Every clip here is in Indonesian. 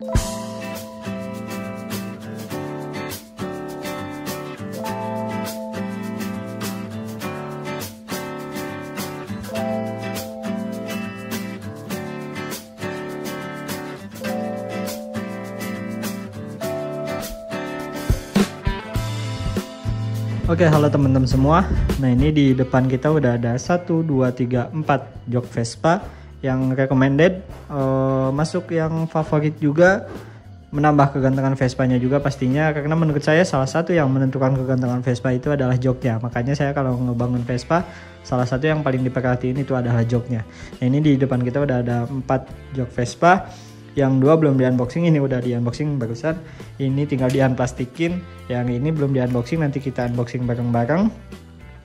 Oke, halo teman-teman semua. Nah, ini di depan kita udah ada 1, 2, 3, 4 jok Vespa yang recommended, masuk yang favorit juga, menambah kegantengan Vespanya juga pastinya, karena menurut saya salah satu yang menentukan kegantengan Vespa itu adalah joknya. Makanya saya kalau ngebangun Vespa, salah satu yang paling diperhatiin itu adalah joknya. Nah, ini di depan kita udah ada 4 jok Vespa. Yang 2 belum di unboxing, ini udah di unboxing barusan. Ini tinggal di unplastikin. Yang ini belum di unboxing, nanti kita unboxing bareng-bareng.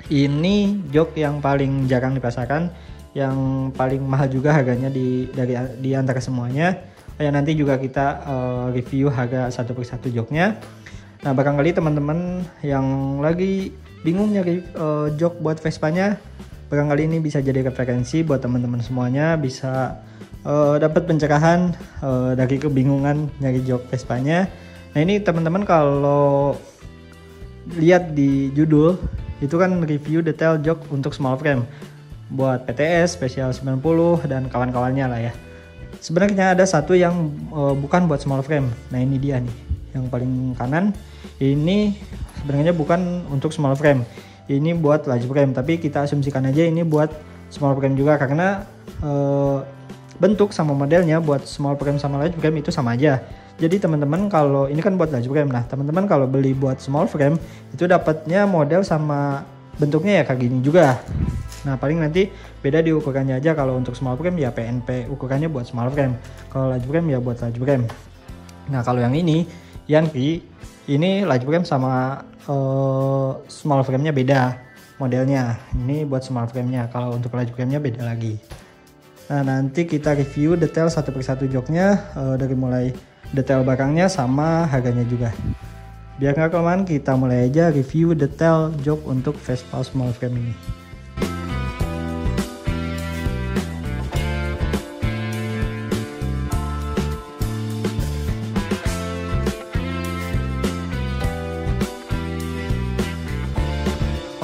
Ini jok yang paling jarang dipasarkan, yang paling mahal juga harganya di antara semuanya. Ya, nanti juga kita review harga satu persatu joknya. Nah, barangkali teman-teman yang lagi bingung nyari jok buat Vespanya, barangkali ini bisa jadi referensi buat teman-teman semuanya, bisa dapat pencerahan dari kebingungan nyari jok Vespanya. Nah, ini teman-teman kalau lihat di judul itu kan review detail jok untuk small frame buat PTS, Special 90 dan kawan-kawannya lah ya. Sebenarnya ada satu yang bukan buat small frame. Nah, ini dia nih, yang paling kanan. Ini sebenarnya bukan untuk small frame. Ini buat large frame, tapi kita asumsikan aja ini buat small frame juga, karena bentuk sama modelnya buat small frame sama large frame itu sama aja. Jadi teman-teman kalau ini kan buat large frame, nah teman-teman kalau beli buat small frame itu dapatnya model sama bentuknya ya kayak gini juga. Nah, paling nanti beda di ukurannya aja. Kalau untuk small frame ya PNP ukurannya buat small frame, kalau large frame ya buat large frame. Nah, kalau yang ini Yanfi, ini large frame sama small frame-nya beda modelnya. Ini buat small frame-nya, kalau untuk large frame-nya beda lagi. Nah, nanti kita review detail satu persatu joknya, dari mulai detail belakangnya sama harganya juga. Biar nggak kelamaan, kita mulai aja review detail jok untuk Vespa small frame ini.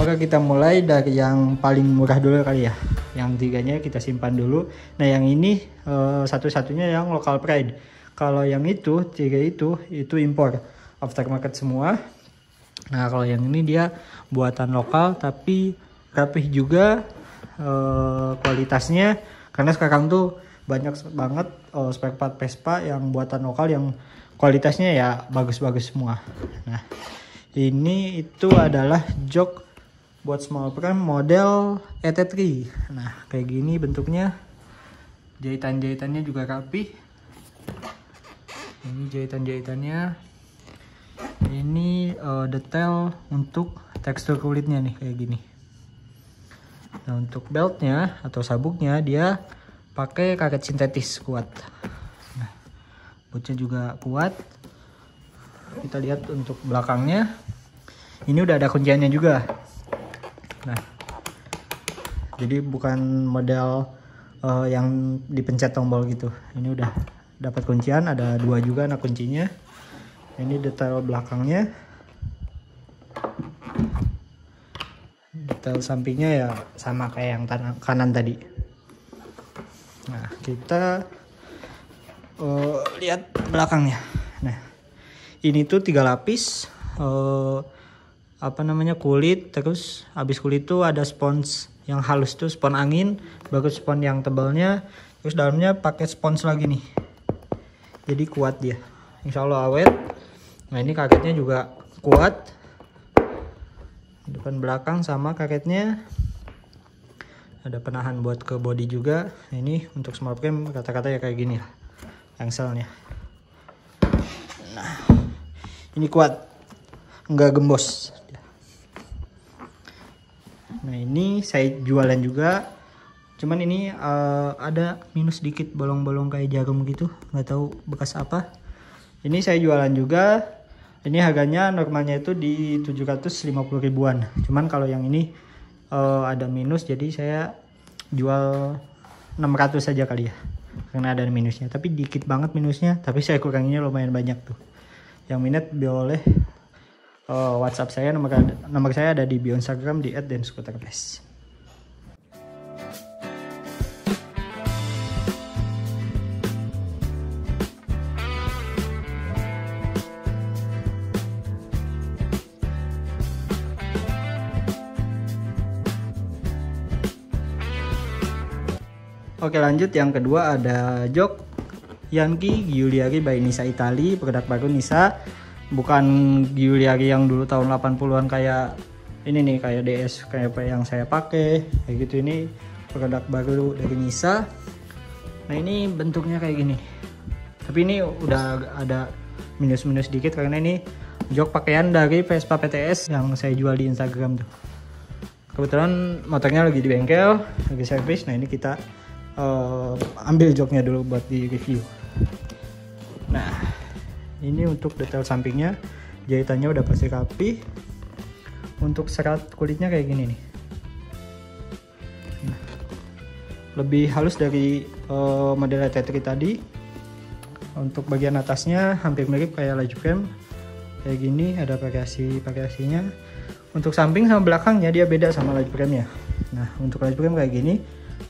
Oke, kita mulai dari yang paling murah dulu kali ya. Yang 3-nya kita simpan dulu. Nah, yang ini satu-satunya yang local pride. Kalau yang itu 3 itu impor, aftermarket semua. Nah, kalau yang ini dia buatan lokal tapi rapih juga kualitasnya, karena sekarang tuh banyak banget spare part Vespa yang buatan lokal yang kualitasnya ya bagus-bagus semua. Nah, ini itu adalah jok buat small frame model ET3. Nah, kayak gini bentuknya. Jahitan-jahitannya juga rapi. Ini jahitan-jahitannya. Ini detail untuk tekstur kulitnya nih kayak gini. Nah, untuk beltnya atau sabuknya dia pakai karet sintetis kuat. Nah, bootnya juga kuat. Kita lihat untuk belakangnya. Ini udah ada kunciannya juga. Nah, jadi bukan model yang dipencet tombol gitu. Ini udah dapat kuncian, ada 2 juga nah kuncinya. Ini detail belakangnya. Detail sampingnya ya sama kayak yang kanan tadi. Nah, kita lihat belakangnya. Nah, ini tuh 3 lapis. Kulit, terus habis kulit tuh ada spons yang halus tuh, spons angin, baru spons yang tebalnya, terus dalamnya pakai spons lagi nih, jadi kuat dia, insya Allah awet. Nah, ini karetnya juga kuat, depan belakang sama karetnya, ada penahan buat ke body juga. Nah, ini untuk small frame kata-kata ya kayak gini lah engselnya. Nah, ini kuat, nggak gembos. Nah, ini saya jualan juga, cuman ini ada minus dikit, bolong-bolong kayak jarum gitu, nggak tahu bekas apa. Ini saya jualan juga. Ini harganya normalnya itu di 750 ribuan, cuman kalau yang ini ada minus, jadi saya jual 600 saja kali ya. karena ada minusnya, tapi dikit banget minusnya, tapi saya kuranginya lumayan banyak tuh. Yang minat boleh WhatsApp saya, nomor saya ada di bio Instagram di @denskuterflash. Oke, lanjut yang kedua ada jok Yankee Giuliari by Nisa Italy, produk baru Nisa. Bukan Giuliari yang dulu tahun 80-an kayak ini nih, kayak DS kayak apa yang saya pakai kayak gitu. Ini produk baru dari Nisa. Nah, ini bentuknya kayak gini. Tapi ini udah ada minus-minus dikit karena ini jok pakaian dari Vespa PTS yang saya jual di Instagram tuh. Kebetulan motornya lagi di bengkel, lagi servis. Nah, ini kita ambil joknya dulu buat di review. Nah, ini untuk detail sampingnya, jahitannya udah pasti rapi. Untuk serat kulitnya kayak gini nih. Nah, lebih halus dari model T3 tadi. Untuk bagian atasnya hampir mirip kayak laju rem, kayak gini, ada variasinya. Untuk samping sama belakangnya dia beda sama laju remnya. Nah, untuk laju rem kayak gini.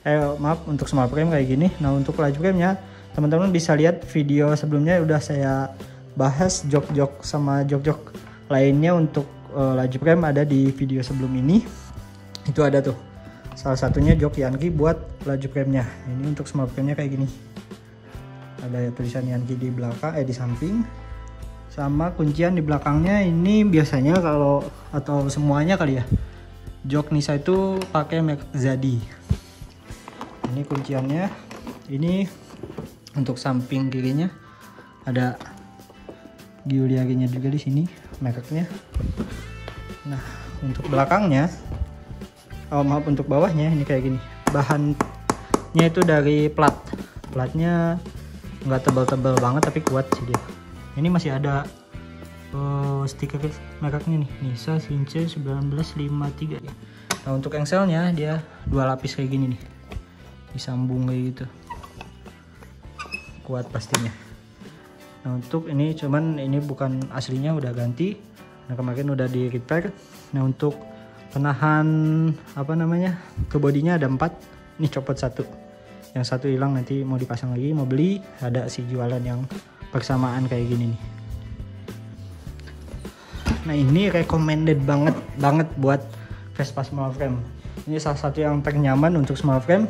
Maaf, untuk small frame kayak gini. Nah, untuk laju remnya teman-teman bisa lihat video sebelumnya udah saya bahas jok-jok sama jok-jok lainnya. Untuk laju frame ada di video sebelum ini, itu ada tuh salah satunya jok Yankee buat laju frame-nya. Ini untuk small frame-nya kayak gini, ada tulisan Yankee di belakang, di samping, sama kuncian di belakangnya. Ini biasanya kalau atau semuanya kali ya, jok Nisa itu pakai merek Zadi. Ini kunciannya. Ini untuk samping kirinya ada Giuliari-nya juga di sini, mereknya. Nah, untuk belakangnya, untuk bawahnya ini kayak gini. Bahannya itu dari platnya nggak tebal-tebal banget tapi kuat sih dia. Ini masih ada stiker mereknya nih, Nisa Sinche 1953 ya. Nah, untuk engselnya dia 2 lapis kayak gini nih, disambung kayak gitu, kuat pastinya. Nah, untuk ini cuman ini bukan aslinya, udah ganti. Nah, kemarin udah di repair. Nah, untuk penahan ke bodinya ada 4. Ini copot 1, yang 1 hilang, nanti mau dipasang lagi, mau beli ada si jualan yang bersamaan kayak gini nih. Nah, ini recommended banget buat Vespa small frame. Ini salah satu yang ternyaman untuk small frame.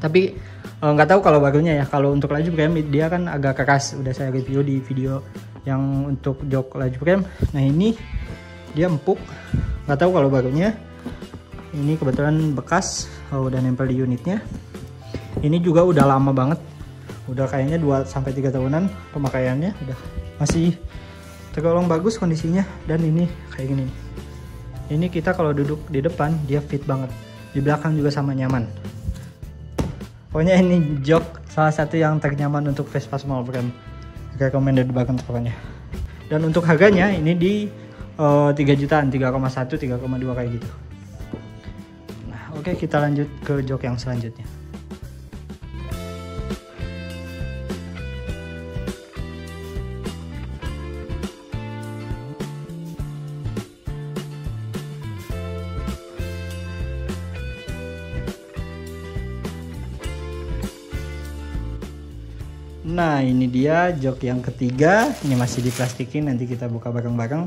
Tapi nggak tahu kalau barunya ya. Kalau untuk laju frame dia kan agak keras, udah saya review di video yang untuk jok laju frame. Nah, ini dia empuk, nggak tahu kalau barunya. Ini kebetulan bekas, udah nempel di unitnya. Ini juga udah lama banget, udah kayaknya 2-3 tahunan pemakaiannya, udah masih tergolong bagus kondisinya. Dan ini kayak gini. Ini kita kalau duduk di depan dia fit banget, di belakang juga sama nyaman. Pokoknya ini jok salah satu yang ternyaman untuk Vespa small frame, recommended banget pokoknya. Dan untuk harganya ini di 3 jutaan, 3,1, 3,2 kayak gitu. Nah, oke, kita lanjut ke jok yang selanjutnya. Nah, ini dia jok yang ketiga. Ini masih diplastikin, nanti kita buka bareng-bareng.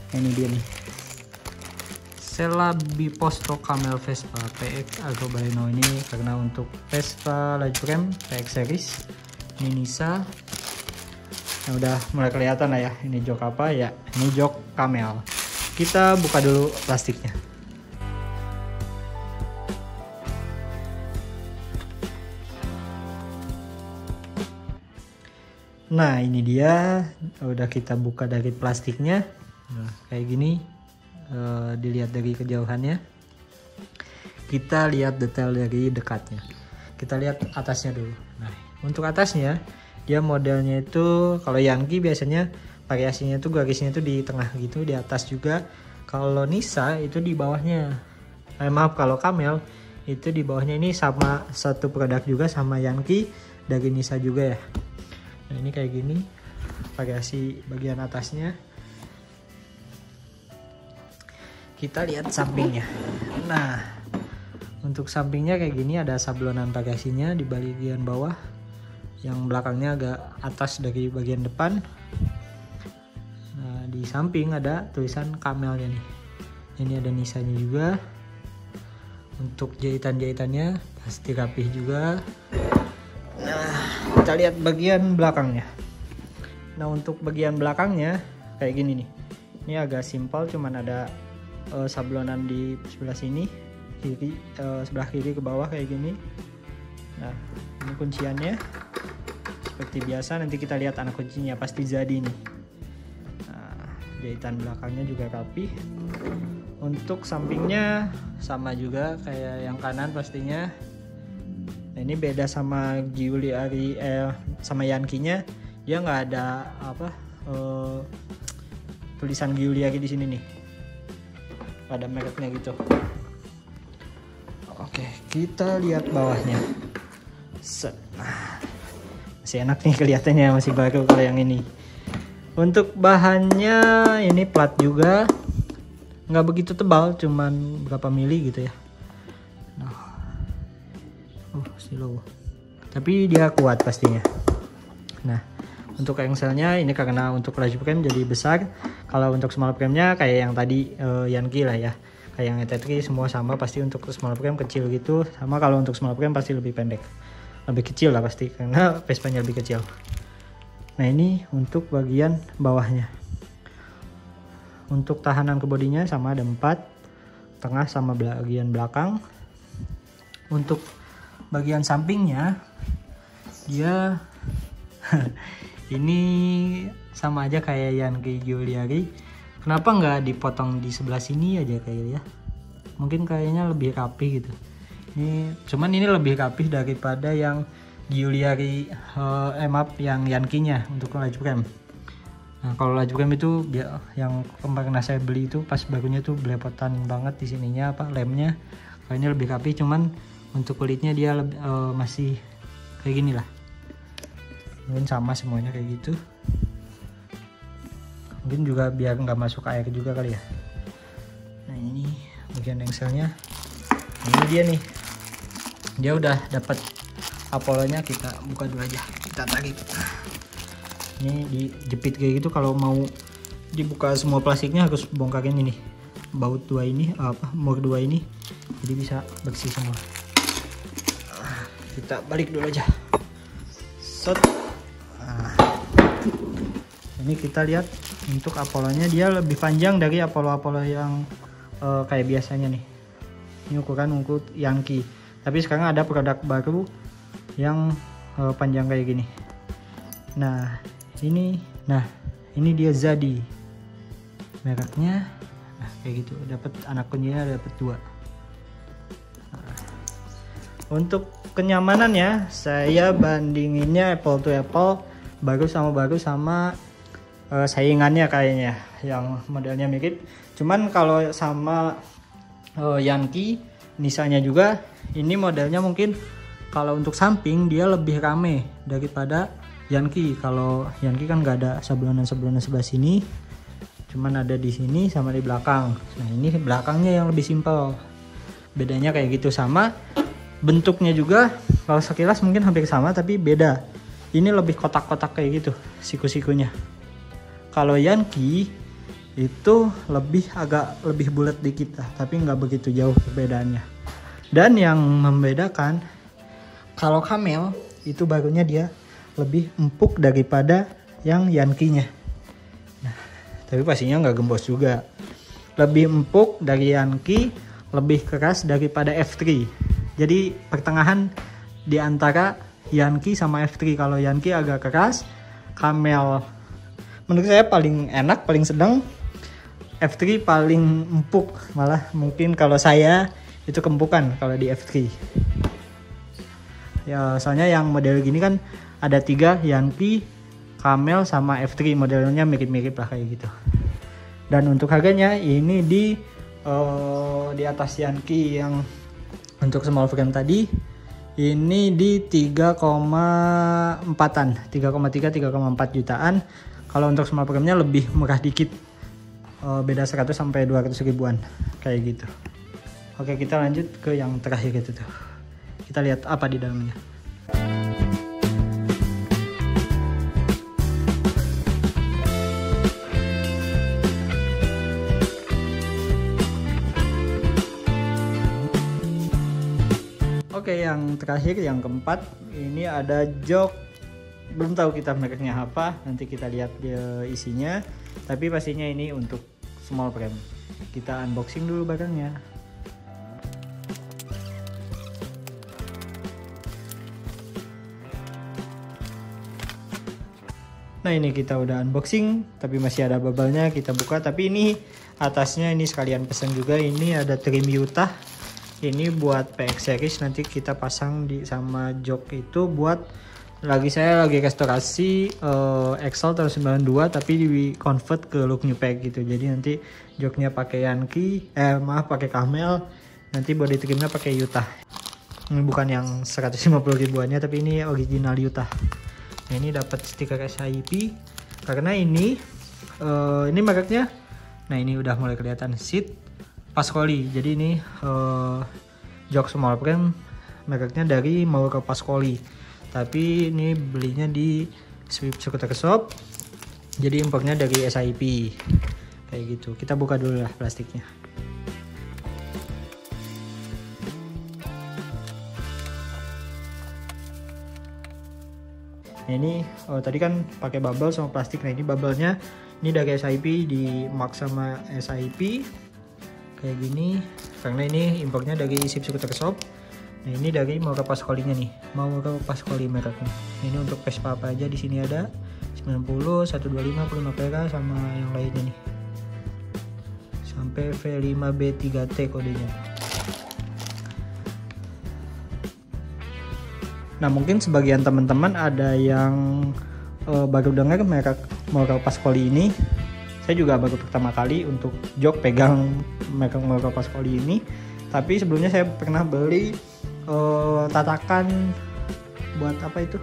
Ini dia nih, Sella Biposto Camel Vespa PX Argo Baleno. Ini karena untuk Vespa laju rem PX series. Ini Nisa. Nah, udah mulai kelihatan lah ya, ini jok apa ya. Ini jok Camel. Kita buka dulu plastiknya. Nah, ini dia, udah kita buka dari plastiknya. Nah, kayak gini, dilihat dari kejauhannya. Kita lihat detail dari dekatnya. Kita lihat atasnya dulu. Nah, untuk atasnya dia modelnya itu, kalau Yankee biasanya variasinya itu garisnya itu di tengah gitu, di atas juga. Kalau Nisa itu di bawahnya. Maaf, kalau Camel itu di bawahnya. Ini sama satu produk juga sama Yankee. dari Nisa juga ya. Nah ini kayak gini variasi bagian atasnya. Kita lihat sampingnya. Nah untuk sampingnya kayak gini, ada sablonan bagasinya di bagian bawah, yang belakangnya agak atas dari bagian depan. Nah di samping ada tulisan Camelnya nih. Ini ada Nisanya juga. Untuk jahitan-jahitannya pasti rapih juga. Nah kita lihat bagian belakangnya. Nah untuk bagian belakangnya kayak gini nih. Ini agak simpel, cuman ada sablonan di sebelah sini, kiri, sebelah kiri ke bawah kayak gini. Nah ini kunciannya seperti biasa, nanti kita lihat anak kuncinya pasti jadi nih. Nah, jahitan belakangnya juga rapi. Untuk sampingnya sama juga kayak yang kanan pastinya. Nah ini beda sama Giuliari sama Yankee-nya, dia nggak ada apa tulisan Giuliari di sini nih, ada mereknya gitu. Oke, kita lihat bawahnya. Set. Nah, masih enak nih kelihatannya, masih baru kalau yang ini. Untuk bahannya ini plat juga, nggak begitu tebal, cuman berapa mili gitu ya. Nah, slow, tapi dia kuat pastinya. Nah untuk engselnya ini karena untuk large frame jadi besar. Kalau untuk small frame-nya kayak yang tadi Yankee lah ya, kayak yang ET3 semua sama, pasti untuk small frame kecil gitu. Sama kalau untuk small frame pasti lebih pendek, lebih kecil lah pasti karena Vespa-nya lebih kecil. Nah ini untuk bagian bawahnya. Untuk tahanan ke bodinya sama ada 4, tengah sama bagian belakang. Untuk bagian sampingnya dia ini sama aja kayak Yankee Giuliari. Kenapa nggak dipotong di sebelah sini aja kayak ya? Mungkin kayaknya lebih rapi gitu. Cuman ini lebih rapi daripada yang Giuliari maaf yang Yankee-nya untuk large frame. Nah kalau large frame itu yang kemarin saya beli itu pas barunya tuh belepotan banget di sininya apa lemnya, kayaknya lebih rapi. Cuman untuk kulitnya dia masih kayak gini lah, mungkin sama semuanya kayak gitu. Mungkin juga biar nggak masuk air juga kali ya. Nah ini bagian engselnya, ini dia nih, dia udah dapat Apollo-nya. Kita buka dulu aja, kita tarik. Ini dijepit kayak gitu. Kalau mau dibuka semua plastiknya harus bongkarin ini baut 2 ini, mur 2 ini, jadi bisa bersih semua. Kita balik dulu aja. Set. Nah, ini kita lihat untuk Apollo-nya, dia lebih panjang dari Apollo yang kayak biasanya nih. Ini ukuran Yankee, tapi sekarang ada produk baru yang panjang kayak gini. Nah ini dia Zadi mereknya. Nah kayak gitu, dapat anak kuncinya dapat 2. Untuk kenyamanannya saya bandinginnya apple to apple, bagus sama saingannya kayaknya yang modelnya mirip. Cuman kalau sama Yankee Nisanya juga, ini modelnya mungkin kalau untuk samping dia lebih rame daripada Yankee. Kalau Yankee kan nggak ada sablonan sebelah sini, cuman ada di sini sama di belakang. Nah ini belakangnya yang lebih simpel, bedanya kayak gitu. Sama bentuknya juga kalau sekilas mungkin hampir sama, tapi beda. Ini lebih kotak-kotak kayak gitu siku-sikunya. Kalau Yankee itu agak lebih bulat dikit lah, tapi nggak begitu jauh perbedaannya. Dan yang membedakan, kalau Camel itu barunya dia lebih empuk daripada yang Yankee-nya. Nah, tapi pastinya nggak gembos juga. Lebih empuk dari Yankee, lebih keras daripada F3. Jadi pertengahan di antara Yankee sama F3. Kalau Yankee agak keras, Camel menurut saya paling enak, paling sedang. F3 paling empuk, malah mungkin kalau saya itu kempukan kalau di F3. Ya soalnya yang model gini kan ada 3, Yankee, Camel sama F3, modelnya mirip-mirip lah kayak gitu. Dan untuk harganya ini di atas Yankee yang untuk small frame tadi, Ini di 3,4an, 3,3, 3,4 jutaan. Kalau untuk small frame-nya lebih murah dikit, beda 100 sampai 200 ribuan kayak gitu. Oke, kita lanjut ke yang terakhir itu tuh. Kita lihat apa di dalamnya. Oke, yang terakhir, yang keempat, ini ada jok. Belum tahu kita mereknya apa, nanti kita lihat isinya. Tapi pastinya ini untuk small frame. Kita unboxing dulu barangnya. Nah, ini kita udah unboxing, tapi masih ada bubble-nya. Kita buka, tapi ini atasnya ini sekalian pesan juga. Ini ada trim Utah. Ini buat PX series, nanti kita pasang di sama jok itu buat saya lagi restorasi Excel tahun 92 tapi di convert ke look new pack gitu. Jadi nanti joknya pakai Yankee, pakai Camel, nanti body trimnya pakai Utah. Ini bukan yang 150 ribuannya, tapi ini original Utah. Nah, ini dapat stiker SIP karena ini mereknya. Nah, ini udah mulai kelihatan seat Pascoli. Jadi ini jok small frame mereknya dari Mauro Pascoli. Tapi ini belinya di Swift Scooter Shop. Jadi impornya dari SIP. Kayak gitu. Kita buka dulu lah plastiknya. Nah, ini tadi kan pakai bubble sama plastik. Nah, ini bubble-nya ini dari SIP, di mark sama SIP. Kayak gini, karena ini impornya dari Swift Scooter Shop. Nah, ini dari Mauro Pascoli-nya nih, Mauro Pascoli mereknya. Nah, ini untuk Vespa apa aja di sini ada 90, 125, Primavera sama yang lainnya nih. Sampai V5B3T kodenya. Nah, mungkin sebagian teman-teman ada yang baru dengar merek Mauro Pascoli ini. Saya juga baru pertama kali untuk jok pegang merek Mauro Pascoli ini. Tapi sebelumnya saya pernah beli tatakan buat apa itu?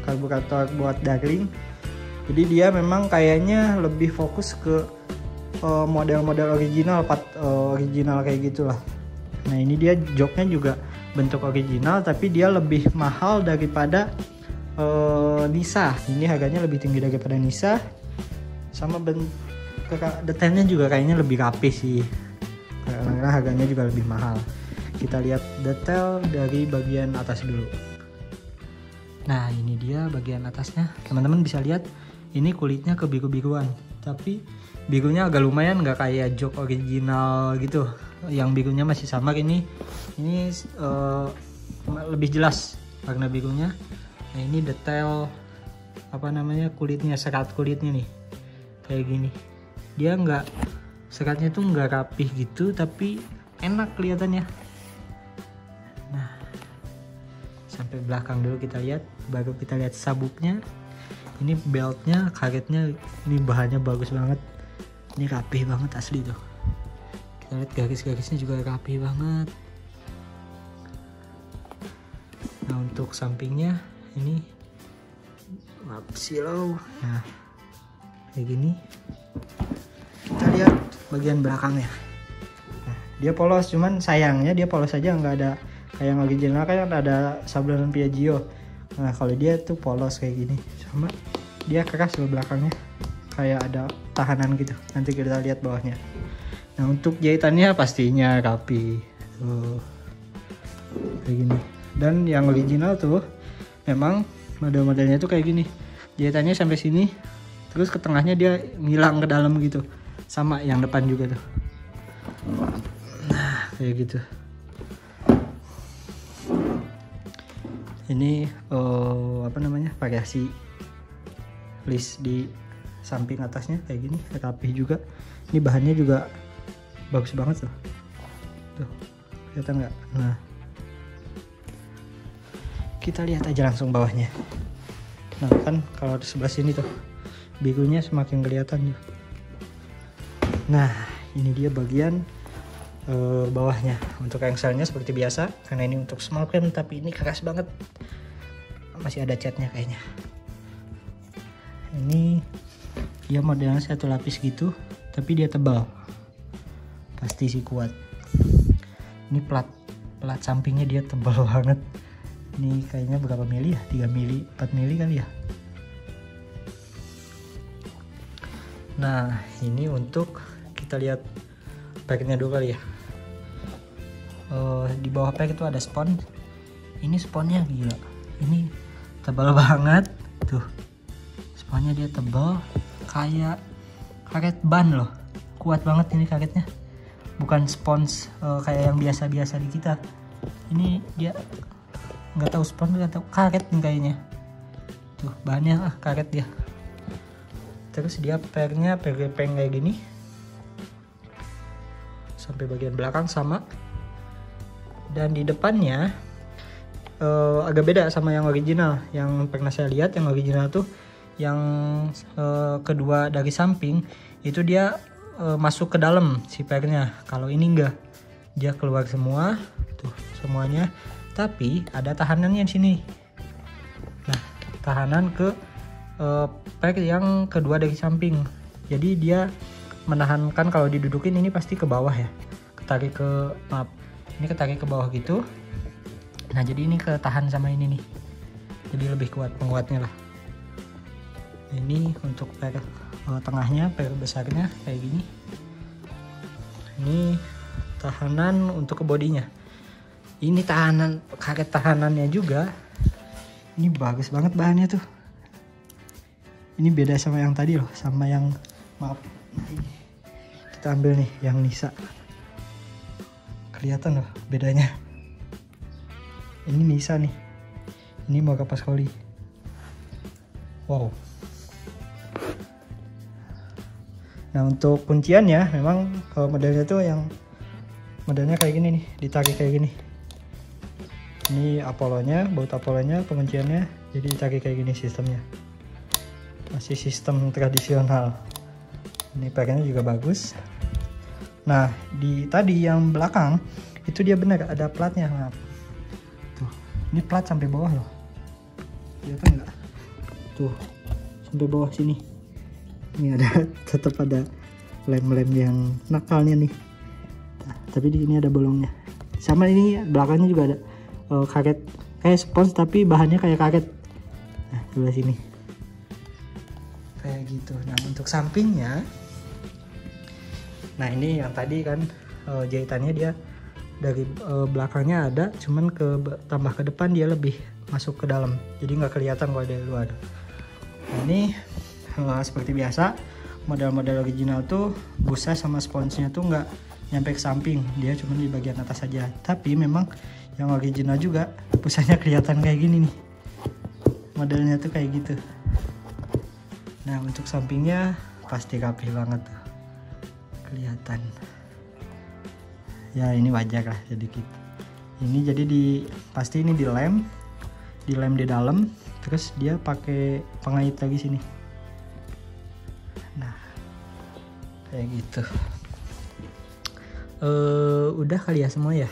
Karburator buat Darling. Jadi dia memang kayaknya lebih fokus ke model-model original, original kayak gitulah. Nah, ini dia joknya juga bentuk original, tapi dia lebih mahal daripada Nisa. Ini harganya lebih tinggi daripada Nisa. Sama detailnya juga kayaknya lebih rapi sih, karena harganya juga lebih mahal. Kita lihat detail dari bagian atas dulu. Nah, ini dia bagian atasnya. Teman-teman bisa lihat ini kulitnya kebiru-biruan, tapi birunya agak lumayan, nggak kayak jok original gitu yang birunya masih samar. Ini lebih jelas warna birunya. Nah, ini detail kulitnya, serat kulitnya nih kayak gini. Dia seratnya tuh nggak rapih gitu, tapi enak kelihatannya. Nah, sampai belakang dulu kita lihat, baru kita lihat sabuknya. Ini beltnya, karetnya, ini bahannya bagus banget. Ini rapih banget asli tuh. Kita lihat garis-garisnya juga rapih banget. Nah, untuk sampingnya ini silau. Nah, kayak gini. Kita lihat bagian belakangnya. Nah, dia polos, cuman sayangnya dia polos aja, nggak ada kayak yang original kan ada sablonan Piaggio. Nah, kalau dia tuh polos kayak gini, sama dia keras loh belakangnya, kayak ada tahanan gitu. Nanti kita lihat bawahnya. Nah, untuk jahitannya pastinya rapi tuh kayak gini. Dan yang original tuh memang model-modelnya tuh kayak gini, jahitannya sampai sini, terus ke tengahnya dia ngilang ke dalam gitu, sama yang depan juga tuh. Nah, kayak gitu. Ini variasi list di samping atasnya kayak gini, rapih juga. Ini bahannya juga bagus banget tuh. Tuh, kelihatan nggak? Nah, kita lihat aja langsung bawahnya. Nah, kan kalau di sebelah sini tuh birunya semakin kelihatan tuh. Nah, ini dia bagian bawahnya. Untuk engselnya seperti biasa, karena ini untuk small frame, tapi ini keras banget, masih ada catnya kayaknya. Ini dia modelnya satu lapis gitu, tapi dia tebal, pasti sih kuat. Ini plat sampingnya dia tebal banget. Ini kayaknya berapa mili ya, 3 mili 4 mili kali ya. Nah ini untuk kita lihat packnya dulu kali ya. Di bawah pack itu ada spons. Ini sponnya gila, ini tebal banget tuh. Sponnya dia tebal kayak karet ban loh, kuat banget ini karetnya. Bukan spons kayak yang biasa-biasa di kita. Ini dia nggak tahu spons, nggak tahu karet nih kayaknya. Tuh bahannya karet dia. Terus dia pernya gepeng kayak gini sampai bagian belakang sama. Dan di depannya agak beda sama yang original. Yang pernah saya lihat yang original tuh yang kedua dari samping itu dia masuk ke dalam si pernya. Kalau ini enggak, dia keluar semua tuh semuanya, tapi ada tahanannya di sini. Nah tahanan ke per yang kedua dari samping, jadi dia menahankan kalau didudukin ini pasti ke bawah ya, ketarik ke ini ketarik ke bawah gitu. Nah jadi ini ketahan sama ini nih, jadi lebih kuat penguatnya lah. Ini untuk per tengahnya, per besarnya kayak gini. Ini tahanan untuk ke bodinya. Ini tahanan, karet tahanannya juga. Ini bagus banget bahannya tuh. Ini beda sama yang tadi loh, sama yang maaf. Kita ambil nih yang Nisa. Kelihatan loh bedanya. Ini Nisa nih. Ini mau kapas koli. Wow. Nah untuk kunciannya memang kalau modelnya tuh yang modelnya kayak gini nih, ditarik kayak gini. Ini Apollo-nya, baut Apollo-nya, pengunciannya jadi ditarik kayak gini sistemnya. Masih sistem tradisional. Ini pakainya juga bagus. Nah di tadi yang belakang itu dia benar ada platnya. Nah, tuh ini plat sampai bawah loh, kelihatan nggak tuh sampai bawah sini. Ini ada tetap ada lem-lem yang nakalnya nih. Nah, tapi di sini ada bolongnya. Sama ini belakangnya juga ada karet kayak spons tapi bahannya kayak karet. Nah sebelah sini kayak gitu. Nah untuk sampingnya, nah ini yang tadi kan jahitannya dia dari belakangnya ada, cuman tambah ke depan dia lebih masuk ke dalam, jadi nggak kelihatan kalau dari luar. Nah, ini seperti biasa model-model original tuh busa sama sponsnya tuh nggak nyampe ke samping, dia cuma di bagian atas saja. Tapi memang yang original juga busanya kelihatan kayak gini nih, modelnya tuh kayak gitu. Nah untuk sampingnya pasti rapi banget tuh, kelihatan. Ya ini wajar lah sedikit. Ini jadi pasti ini dilem di dalam, terus dia pakai pengait lagi sini. Nah kayak gitu. Udah kali ya semua ya.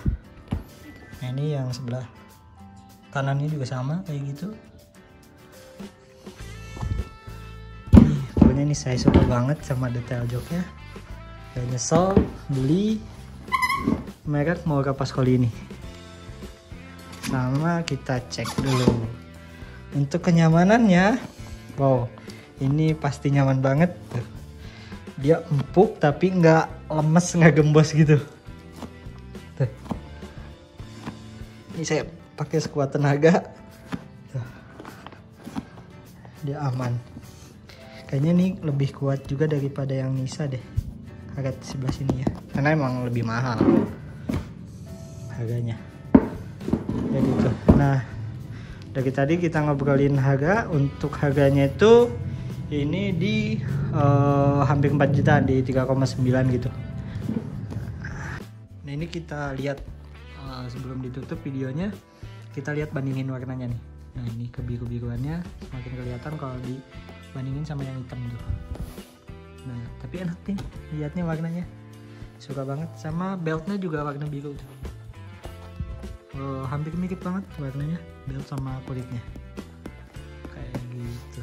Nah ini yang sebelah kanannya juga sama kayak gitu. Pokoknya ini saya suka banget sama detail joknya. Gak nyesel beli merek mau kapas koli ini. Sama kita cek dulu untuk kenyamanannya. Wow ini pasti nyaman banget. Dia empuk tapi nggak lemes, nggak gembos gitu. Tuh. Ini saya pakai sekuat tenaga. Tuh. Dia aman. Kayaknya ini lebih kuat juga daripada yang Nisa deh, karet sebelah sini ya, karena emang lebih mahal harganya. Ya gitu. Nah dari tadi kita ngobrolin harga. Untuk harganya itu ini di hampir 4 juta, di 3,9 gitu. Nah ini kita lihat sebelum ditutup videonya, kita lihat bandingin warnanya nih. Nah ini kebiru-biruannya semakin kelihatan kalau dibandingin sama yang hitam tuh. Nah tapi enak nih lihatnya warnanya. suka banget. Sama beltnya juga warna biru. Hampir mirip banget warnanya, belt sama kulitnya kayak gitu.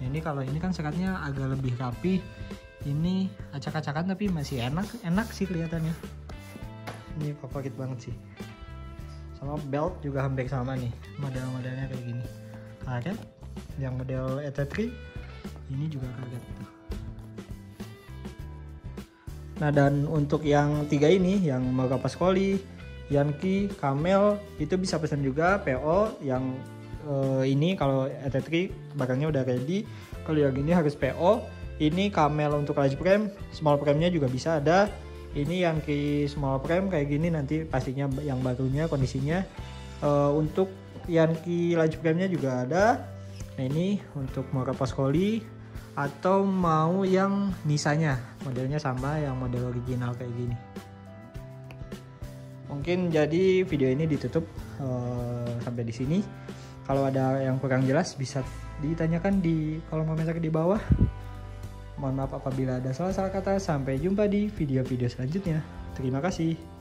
Ini kalau ini kan sekatnya agak lebih rapi, ini acak-acakan tapi masih enak sih kelihatannya. Ini favorit banget sih. Sama belt juga hampir sama nih, model-modelnya kayak gini. Karet yang model ET3 ini juga karet tuh. Nah, dan untuk yang 3 ini, yang Mega Pascoli, Yankee, Camel, itu bisa pesan juga PO. Yang ini kalau ET3 barangnya udah ready. Kalau yang ini harus PO. Ini Camel untuk large frame, small frame-nya juga bisa ada. Ini Yankee small frame kayak gini, nanti pastinya yang barunya kondisinya. Untuk Yankee large frame-nya juga ada. Nah, ini untuk Mega Pascoli, atau mau yang Nisanya, modelnya sama yang model original kayak gini. Mungkin jadi video ini ditutup sampai di sini. Kalau ada yang kurang jelas bisa ditanyakan di kolom komentar di bawah. Mohon maaf apabila ada salah kata. Sampai jumpa di video-video selanjutnya. Terima kasih.